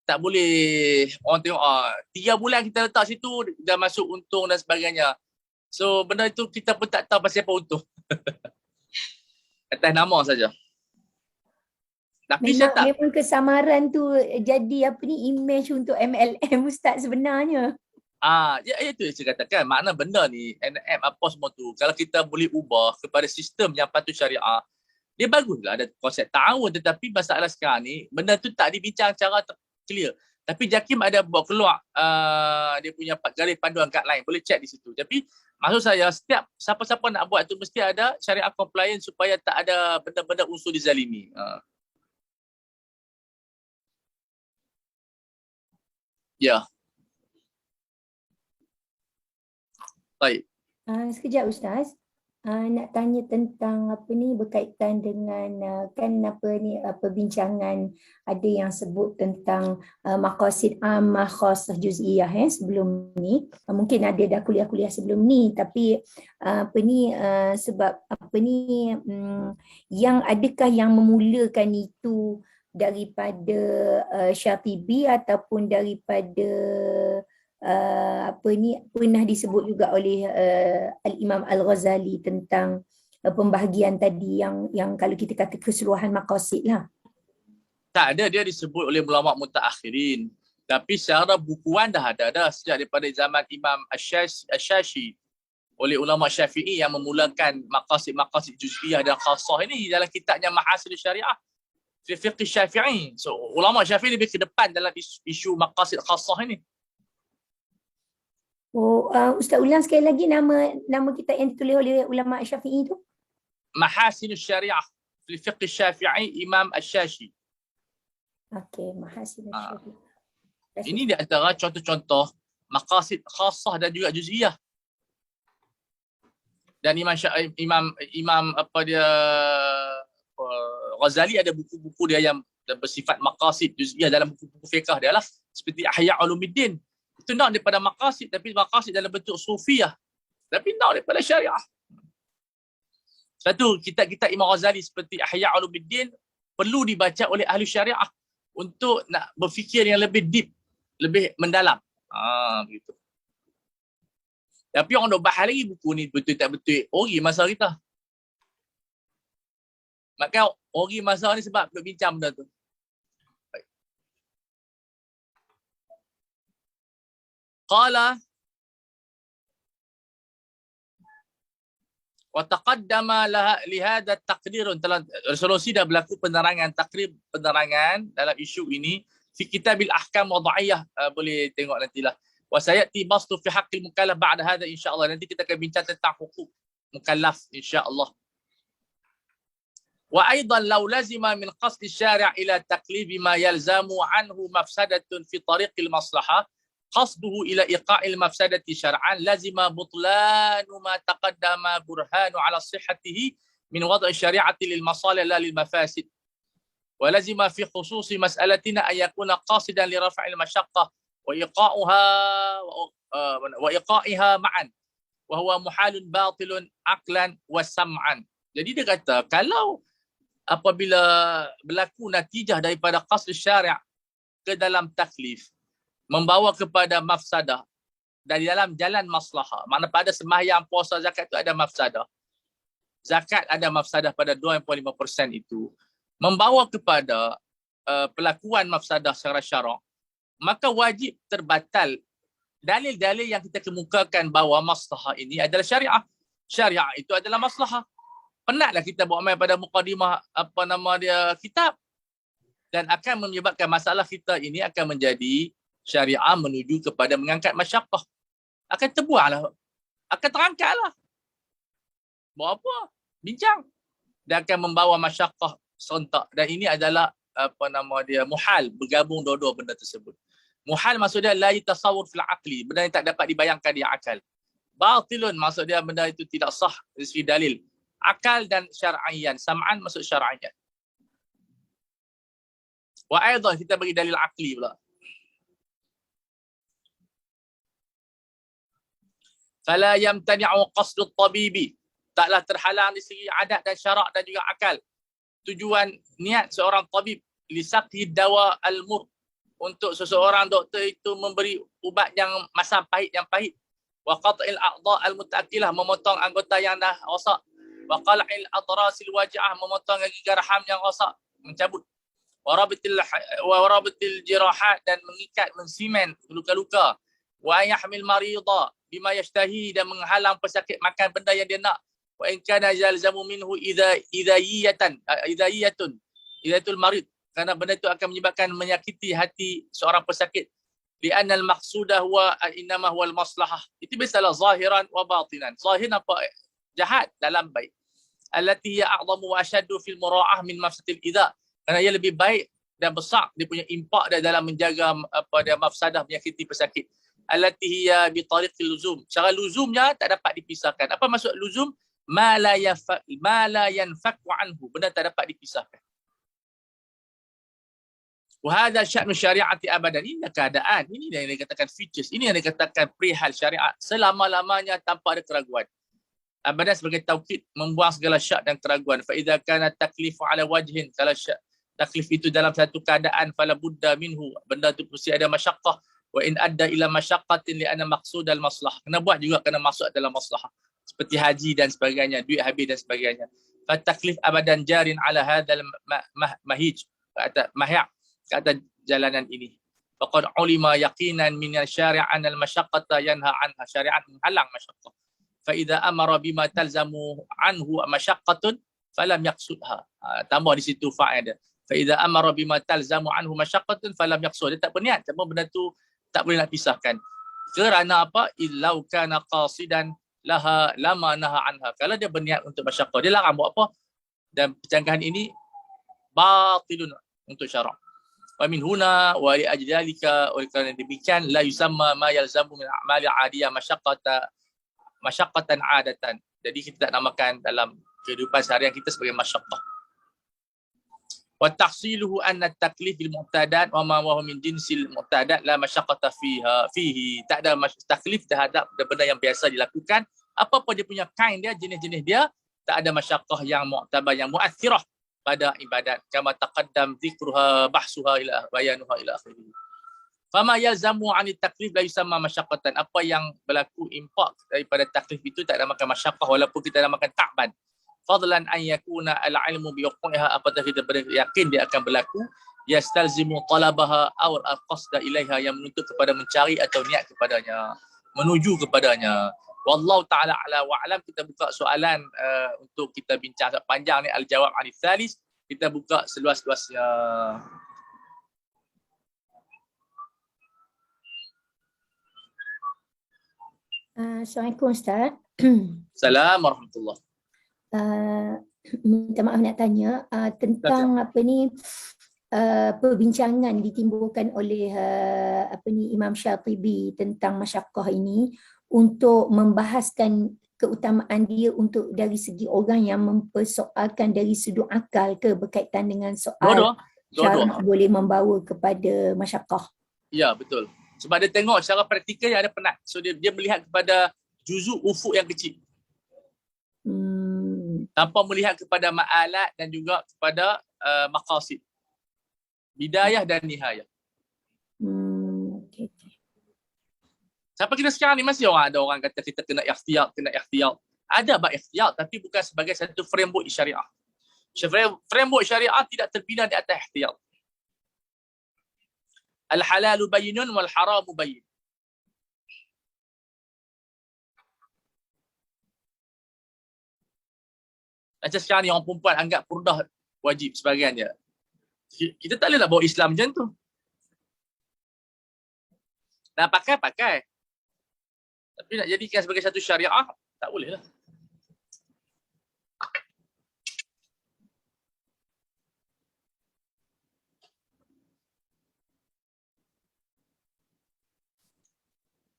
Tak boleh orang tengok 3 bulan kita letak situ dah masuk untung dan sebagainya. So benda itu kita pun tak tahu pasal apa untung. Atas nama saja. Tapi memang kesamaran tu jadi apa ni, image untuk MLM Ustaz sebenarnya. Ya itu yang saya katakan. Makna benda ni, NM apa semua tu, kalau kita boleh ubah kepada sistem yang patut syariah, dia baguslah ada konsep ta'awun. Tetapi masalah sekarang ni, benda tu tak dibincang secara clear. Tapi JAKIM ada buat keluar dia punya garis panduan guideline, boleh check di situ. Tapi maksud saya setiap siapa-siapa nak buat tu mesti ada syariah compliance supaya tak ada benda-benda unsur dizalimi. Ya. Baik. Sekejap Ustaz. Nak tanya tentang apa ni berkaitan dengan kan apa ni perbincangan ada yang sebut tentang maqasid ammah khassah juz'iyah sebelum ni. Mungkin ada dah kuliah-kuliah sebelum ni tapi apa ni sebab apa ni yang adakah yang memulakan itu daripada Syatibi ataupun daripada apa ni pernah disebut juga oleh Al-Imam Al-Ghazali tentang pembahagian tadi yang kalau kita kata keseluruhan maqasid lah. Tak ada, dia disebut oleh ulama mutaakhirin. Tapi secara bukuan dah ada dah sejak daripada zaman Imam Asy-Syafi'i oleh ulama Syafi'i yang memulakan maqasid juz'iyah dan khassah ini dalam kitabnya Mahasin Syariah fi fiqh Syafi'i. So ulama Syafi'i lebih ke depan dalam isu maqasid khassah ini. Oh, Ustaz ulang sekali lagi nama kitab yang ditulis oleh ulama Syafi'i tu. Mahasin Syariah fi fiqh Syafi'i Imam Asy-Syafi'i. Okey, Mahasin Syafi'i. Ini di antara contoh-contoh maqasid khassah dan juga juz'iyah. Dan Imam apa dia Ghazali ada buku-buku dia yang bersifat maqasid juz'iyah dalam buku-buku fiqh dia lah, seperti Ihya Ulumuddin. Itu nak daripada maqasid, tapi maqasid dalam bentuk sufiyah. Tapi nak daripada syariah. Satu, kitab-kitab Imam Ghazali seperti Ihya Ulumuddin perlu dibaca oleh ahli syariah untuk nak berfikir yang lebih deep, lebih mendalam. Begitu. Tapi orang nak bahas lagi buku ni betul tak betul. Ori masa kita. Maka ori masa ni sebab nak bincang benda tu. Qala wa taqaddama li hadha taqdirun, telah resolusi dah berlaku penerangan dalam isu ini fi kitabil ahkam wad'iyah, boleh tengok nantilah. Wa sayati bastu fi haqqil mukallaf ba'da hadha insya-Allah. Nanti kita akan bincang tentang hukuk mukallaf insya-Allah. Wa aidan law lazima min qasd asy-syari' ila taqlib ma yalzamu anhu mafsadatun fi tariqil maslahah qasduhu ila iqa'il mafsadati syar'an lazima butlanu ma taqaddama burhanu ala sihhatihi min wad'i syari'ati lil masalih la lil mafasid wa lazima fi khususi mas'alatina an yakuna qasidan li raf'il masyaqqah wa iqa'iha ma'an wa huwa muhalun batilun aqlan wa sam'an. Jadi dia kata kalau apabila berlaku natijah daripada qasd syari' ke dalam taklif membawa kepada mafsadah dari dalam jalan maslahah. Makna pada sembahyang, puasa, zakat itu ada mafsadah. Zakat ada mafsadah pada 2.5% itu. Membawa kepada pelakuan mafsadah secara syarak, maka wajib terbatal dalil-dalil yang kita kemukakan bahawa maslahah ini adalah syariah. Syariah itu adalah maslahah. Penatlah kita buat main pada mukadimah apa nama dia kitab. Dan akan menyebabkan masalah kita ini akan menjadi syariah menuju kepada mengangkat masyaqqah. Akan terbuahlah. Akan terangkatlah. Buat apa? Bincang. Dan akan membawa masyaqqah serentak. Dan ini adalah apa nama dia muhal, bergabung dua-dua benda tersebut. Muhal maksud dia la yatasawwur fil aqli, benda yang tak dapat dibayangkan di akal. Batilun maksud dia benda itu tidak sah dari segi dalil. Akal dan syar'iyan, sam'an maksud syar'iyan. Wa aidan kita bagi dalil akli pula. Fala yamtani'u qasdut tabibi, taklah terhalang di segi adat dan syarak dan juga akal. Tujuan niat seorang tabib lisaqhi dawa al-mur, untuk seseorang doktor itu memberi ubat yang masam pahit, yang pahit. Wa qat'il a'dha' al-muta'akkilah, memotong anggota yang dah rosak. Wa qal'il adrasil waji'ah, memotong gigi raham yang rosak, mencabut. Wa rabitil jirahat, dan mengikat, mensimen luka-luka. Wa yahmil marida bima yashtahi, dan menghalang pesakit makan benda yang dia nak. Wa in kana yalzamu minhu idaiyatul marid, Kerana benda itu akan menyebabkan menyakiti hati seorang pesakit. Li'anna al-maqsudah huwa innama huwa al-maslahah. Itu biasalah zahiran wa batinan. Zahir nampak jahat, dalam baik. Allati hiya a'zamu wa ashaddu fil mura'ah min mafsadil idza. Kerana ia lebih baik dan besar dia punya impak dia dalam menjaga dia mafsadah menyakiti pesakit. Allati hiya bi tariqil luzum. Cara luzumnya tak dapat dipisahkan. Apa maksud luzum? Ma la yanfaku anhu. Benda tak dapat dipisahkan. Wahada sya'nu syari'ati abadan. Ini keadaan. Ini yang dikatakan features. Ini yang dikatakan perihal syariat. Selama-lamanya tanpa ada keraguan. Abadan sebagai taukid, membuang segala syak dan keraguan. Fa'idha kana taklifu ala wajhin. Kalau taklif itu dalam satu keadaan, fala budda minhu. Benda itu mesti ada masyaqqah. Wa in adda ila masyaqqatin li'anna maqsud al-maslah. Kena buat juga kena masuk dalam maslahah. Seperti haji dan sebagainya, duit habis dan sebagainya. Fa taklif abadan jarin ala hadzal mahij. Kata jalanan ini. Faqad ulima yaqinan min syari'an al-masyaqqata yanha anha. Syariat menghalang masyaqqah. Fa idza amara bima talzamu anhu masyaqqatun falam yaqsudha. Tambah di situ faedah. Fa idza amara bima talzamu anhu masyaqqatun falam yaqsud. Dia tak berniat, cuma benda tu tak boleh nak pisahkan. Kerana apa? Illau kana qasidan laha lama naha anha. Kalau dia berniat untuk masyaqqah, dia larang buat apa? Dan pencanggahan ini batilun untuk syarak. Wa min huna wa li ajdalika, oleh kerana demikian la yusamma ma yalzamu min a'mali 'adiyah masyaqqatan 'adatan. Jadi kita tak namakan dalam kehidupan seharian kita sebagai masyaqqah. Wa tahsiluhu anna at-taklif bil mu'tadat wa ma huwa min jinsil mu'tadat la masyaqqata fihi. Tak ada taklif terhadap benda yang biasa dilakukan. Apa-apa dia punya kind dia, jenis-jenis dia, tak ada masyaqqah yang mu'tabar, yang mu'athirah pada ibadat. Kama taqaddam dhikruha bahsuha ila bayanuha ila akhirih. Fama yalzamu 'ani taklif la yusamma masyaqqatan. Apa yang berlaku impak daripada taklif itu tak namakan masyaqqah walaupun kita namakan ta'ban. Fadlan an yakuna al-'ilmu bi wuqu'iha, apatah kita yakin dia akan berlaku, yastalzimu talabaha aw al-qasda ilaiha, yang menuntut kepada mencari atau niat kepadanya, menuju kepadanya. Wallahu ta'ala ala wa alam. Kita buka soalan untuk kita bincang panjang ni, al-jawab 'anil thalis. Kita buka seluas-luasnya. Assalamualaikum Ustaz. Assalamualaikum warahmatullahi. Minta maaf nak tanya tentang perbincangan ditimbulkan oleh Imam Syatibi tentang masyaqqah ini untuk membahaskan keutamaan dia untuk dari segi orang yang mempersoalkan dari sudut akal ke berkaitan dengan soal syarak boleh membawa kepada masyaqqah. Ya, betul. Sebab dia tengok secara praktikal yang ada penat. So dia melihat kepada juzuk ufuk yang kecil. Tanpa melihat kepada ma'alat dan juga kepada maqasid. Bidayah dan nihayah. Okay. Sampai kita sekarang ni masih ada orang kata kita kena ikhtiyat. Ada bab ikhtiyat tapi bukan sebagai satu framework syariah. Framework syariah tidak terbina di atas ikhtiyat. Al-halalu bayyinun wal haramu bayyin. Macam sekarang ni orang perempuan anggap purdah wajib sebagainya. Kita tak boleh nak bawa Islam macam tu. Nak pakai. Tapi nak jadikan sebagai satu syariah, tak boleh lah.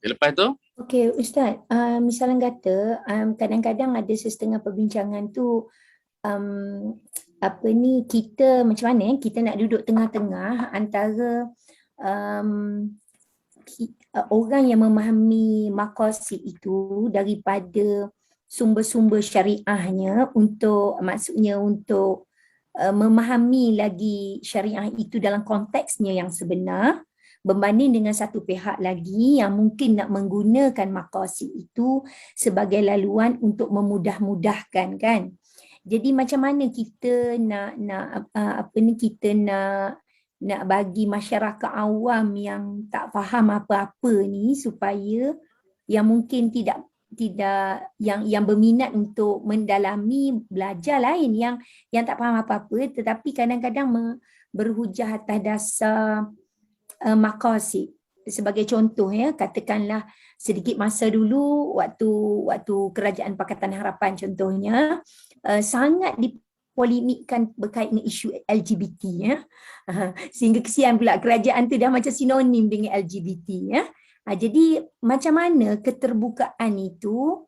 Lepas tu? Okey Ustaz, misalnya kata kadang-kadang ada setengah perbincangan tu kita macam mana kita nak duduk tengah-tengah antara orang yang memahami maqasid itu daripada sumber-sumber syariahnya maksudnya untuk memahami lagi syariah itu dalam konteksnya yang sebenar, berbanding dengan satu pihak lagi yang mungkin nak menggunakan maqasid itu sebagai laluan untuk memudah-mudahkan kan. Jadi macam mana kita nak bagi masyarakat awam yang tak faham apa-apa ni supaya yang mungkin tidak yang berminat untuk mendalami belajar lain yang tak faham apa-apa tetapi kadang-kadang berhujah atas dasar maqasid. Sebagai contoh ya, katakanlah sedikit masa dulu waktu kerajaan Pakatan Harapan contohnya sangat dipolemikkan berkait dengan isu LGBT ya. Sehingga kesian pula kerajaan tu dah macam sinonim dengan LGBT ya. Jadi macam mana keterbukaan itu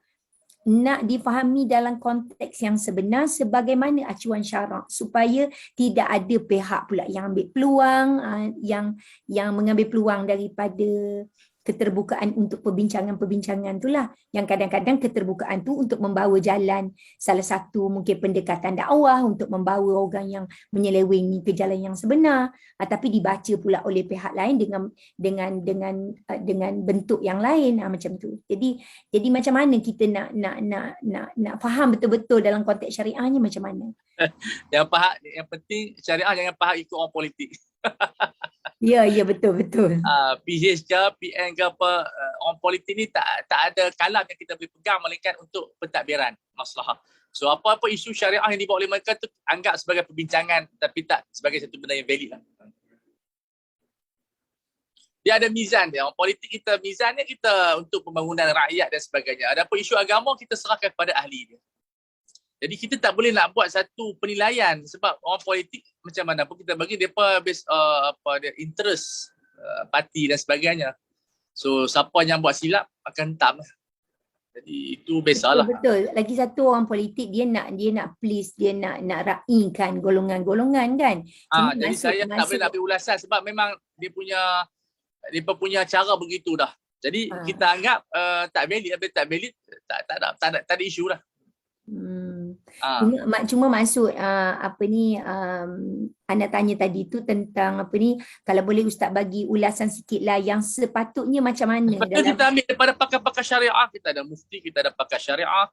nak difahami dalam konteks yang sebenar sebagaimana acuan syarak supaya tidak ada pihak pula yang ambil peluang yang mengambil peluang daripada keterbukaan untuk perbincangan-perbincangan itulah yang kadang-kadang keterbukaan tu untuk membawa jalan salah satu mungkin pendekatan dakwah untuk membawa orang yang menyelewengi ke jalan yang sebenar tapi dibaca pula oleh pihak lain dengan bentuk yang lain macam tu. Jadi macam mana kita nak faham betul-betul dalam konteks syariahnya macam mana? Yang penting syariah jangan faham ikut orang politik. Ya betul. PH ke, PN ke apa, orang politik ni tak ada kalam yang kita boleh pegang melainkan untuk pentadbiran maslahah. So apa-apa isu syariah yang dibawa oleh mereka tu anggap sebagai perbincangan tapi tak sebagai satu benda yang valid lah. Dia ada mizan dia. Orang politik kita mizannya kita untuk pembangunan rakyat dan sebagainya. Adapun isu agama kita serahkan kepada ahli dia. Jadi kita tak boleh nak buat satu penilaian sebab orang politik macam mana pun kita bagi depa based dia interest parti dan sebagainya. So siapa yang buat silap akan hentam. Jadi itu biasalah. Betul. Lagi satu orang politik dia nak please, dia nak raikan golongan-golongan kan. Jadi saya tak boleh nak ambil ulasan sebab memang dia punya cara begitu dah. Jadi kita anggap tak valid tak ada isu dah. Cuma maksud Ana tanya tadi tu tentang kalau boleh Ustaz bagi ulasan sikit lah yang sepatutnya macam mana dalam... Kita ambil daripada pakar-pakar syariah, kita ada mufti, kita ada pakar syariah,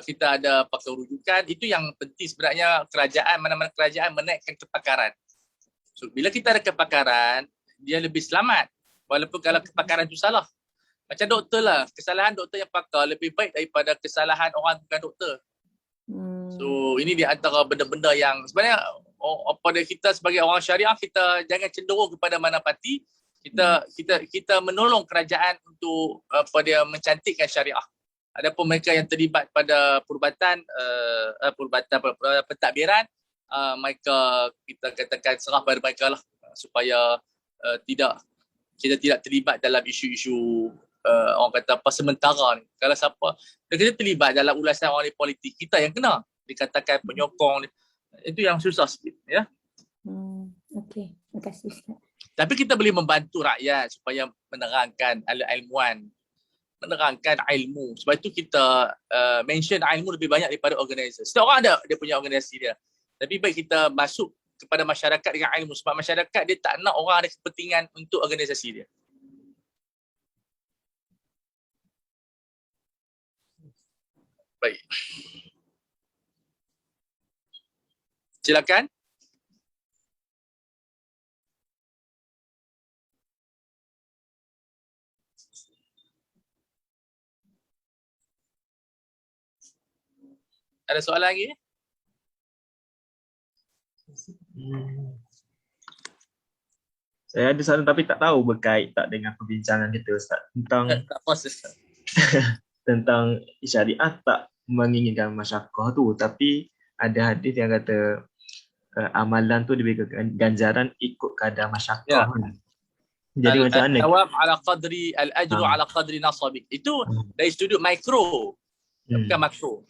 kita ada pakar rujukan. Itu yang penting sebenarnya mana-mana kerajaan menaikkan kepakaran. So bila kita ada kepakaran, dia lebih selamat walaupun kalau kepakaran tu salah. Macam doktor lah, kesalahan doktor yang pakar lebih baik daripada kesalahan orang bukan doktor. So ini di antara benda-benda yang sebenarnya pada kita sebagai orang syariah kita jangan cenderung kepada mana parti. Kita menolong kerajaan untuk mencantikkan syariah. Adapun mereka yang terlibat pada perubatan pentadbiran, mereka kita katakan serah pada mereka lah supaya kita tidak terlibat dalam isu-isu orang kata apa sementara ni. Kalau siapa kita terlibat dalam ulasan orang politik, kita yang kena dikatakan penyokong ni. Itu yang susah sikit ya. Okey, terima kasih Ustaz. Tapi kita boleh membantu rakyat supaya menerangkan ilmuwan, menerangkan ilmu. Sebab itu kita mention ilmu lebih banyak daripada organisasi. Setiap orang ada dia punya organisasi dia. Tapi baik kita masuk kepada masyarakat dengan ilmu sebab masyarakat dia tak nak orang ada kepentingan untuk organisasi dia. Baik. Silakan. Ada soalan lagi? Saya ada soalan tapi tak tahu berkait tak dengan perbincangan kita Ustaz tentang tentang syariah tak menginginkan masyarakah tu, tapi ada hadis yang kata amalan tu diberikan ganjaran ikut kadar masyarakah. Jadi macam mana? Al-thawab ala qadri al-ajru ala qadri nasabik. Itu dari sudut mikro, bukan makro.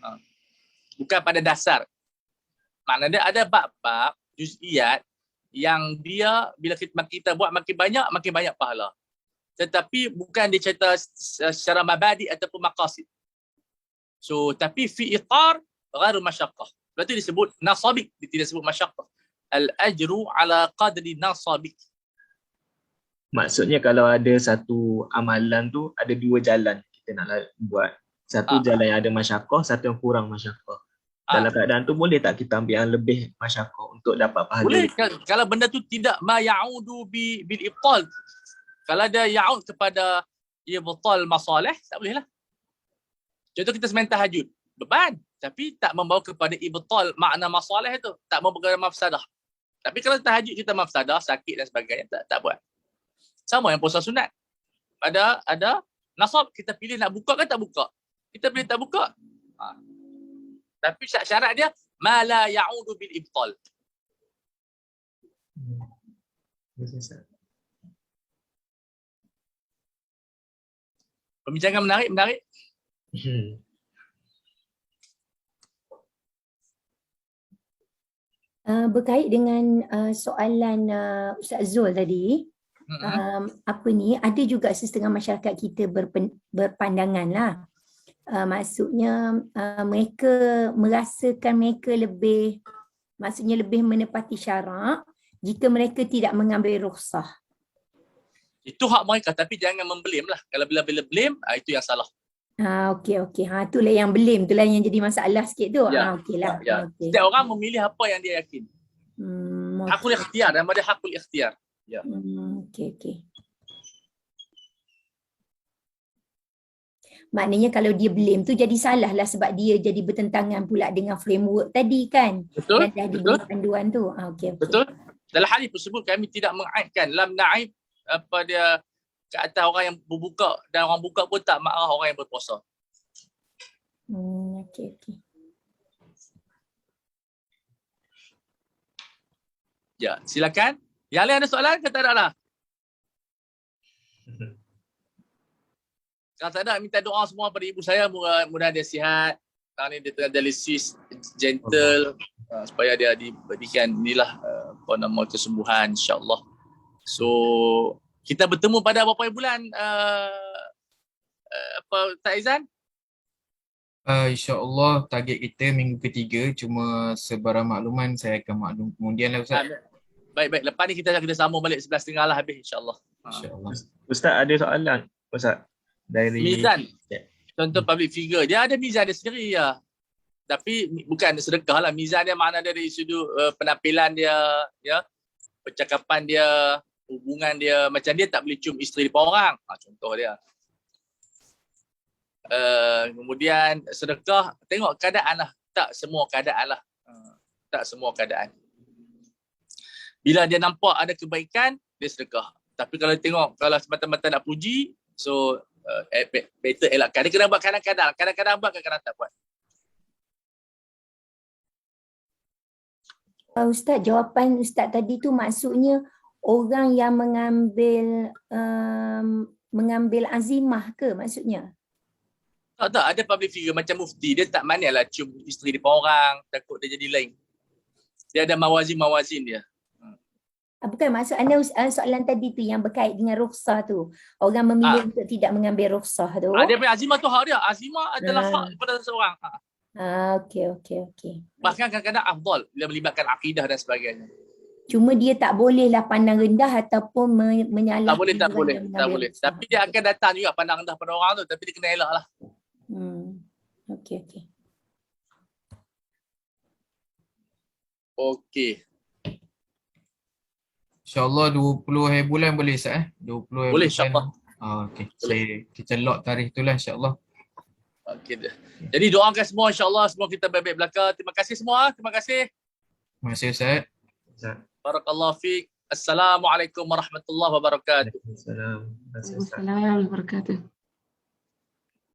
Bukan pada dasar. Maknanya ada bab-bab juz'iyat yang dia bila kita buat makin banyak pahala. Tetapi bukan dia cerita secara mabadi ataupun maqasid. So tapi fi itar ghairu masyaqqah. Berarti disebut nasabik, dia tidak sebut masyaqqah. Al-ajru ala qadri nasabik. Maksudnya kalau ada satu amalan tu ada dua jalan kita nak buat. Satu jalan yang ada masyaqqah, satu yang kurang masyaqqah. Dalam keadaan tu boleh tak kita ambil yang lebih masyaqqah untuk dapat pahala? Boleh kalau benda tu tidak ma ya'udu bil ibtal. Kalau dia ya'ud kepada ibtal masalih, tak boleh lah. Contoh kita sembang tahajud, beban tapi tak membawa kepada ibtal makna masalih tu, tak membawa kepada mafsadah. Tapi kalau tahajud kita mafsadah, sakit dan sebagainya, tak buat. Sama yang puasa sunat. Ada nasab, kita pilih nak buka ke tak buka. Kita pilih tak buka. Tapi syarat dia, ma la ya'udu bil ibtal. Pembincangan menarik. Berkait dengan soalan Ustaz Zul tadi, ada juga setengah masyarakat kita berpandangan lah. Maksudnya mereka merasakan mereka lebih menepati syarak jika mereka tidak mengambil rukhsah. Itu hak mereka, tapi jangan memblame lah. Kalau bila-bila blame, itu yang salah. Okey. Itulah yang blame, itulah yang jadi masalah sikit tu. Okeylah. Ya. Okay. Setiap orang memilih apa yang dia yakin. Hakul ikhtiar, nama dia hakul ikhtiar. Ya. Okey. Maknanya kalau dia blame tu jadi salah lah sebab dia jadi bertentangan pula dengan framework tadi kan. Betul. Dan dah diberi panduan tu. Okey. Betul. Dalam hadis tersebut kami tidak mengaibkan, lam naib apa dia ke atas orang yang berbuka, dan orang buka pun tak marah orang yang berpuasa. Okey. Ya, silakan. Yang lain ada soalan ke tak ada lah? Kalau tak ada, minta doa semua pada ibu saya, mudah dia sihat. Tahun ni dia tengah dialisis, gentle, supaya dia diberikan inilah kesembuhan, insyaAllah. So, kita bertemu pada berapa bulan Ustaz Izan? InsyaAllah target kita minggu ketiga, cuma sebarang makluman saya akan maklum kemudian lah Ustaz. Baik. Lepas ni kita sambung balik 11.30 lah habis insyaAllah. InsyaAllah. Ustaz ada soalan Ustaz dari mizan. Contoh public figure, dia ada mizan dia sendiri ya. Tapi bukan sedekah lah, mizan dia makna dari sudut penampilan dia, ya, percakapan dia, hubungan dia, macam dia tak boleh cium isteri depan orang. Contoh dia. Kemudian sedekah, tengok keadaan lah. Tak semua keadaan lah. Tak semua keadaan. Bila dia nampak ada kebaikan, dia sedekah. Tapi kalau tengok, kalau semata-mata nak puji, so better elakkan. Dia kena buat kadang-kadang. Kadang-kadang buat, kadang-kadang tak buat. Ustaz, jawapan Ustaz tadi tu maksudnya orang yang mengambil azimah ke maksudnya? Tak, ada public figure macam mufti, dia tak manilah cium isteri depan orang, takut dia jadi lain. Dia ada mawazin dia. Bukan, maksud anda soalan tadi tu yang berkait dengan rukhsah tu. Orang memilih untuk tidak mengambil rukhsah tu. Dia punya azimah tu hak dia. Azimah adalah hak kepada seseorang. Okey. Bahkan kadang-kadang afdal bila melibatkan akidah dan sebagainya. Cuma dia tak bolehlah pandang rendah ataupun menyalahkan. Tak boleh. Tapi dia akan datang juga pandang rendah pada orang tu, tapi dia kena elak lah. Okey. Okey. InsyaAllah 20 bulan boleh Ustaz 20 boleh bulan. insyaAllah. Okey. Kita lock tarikh tu lah insyaAllah. Okey. Jadi doakan semua insyaAllah, semua kita baik-baik belaka. Terima kasih semua. Terima kasih. Terima kasih Ustaz. Barakallahu fiik. Assalamualaikum warahmatullahi wabarakatuh. Waalaikumsalam. Assalamualaikum warahmatullahi wabarakatuh.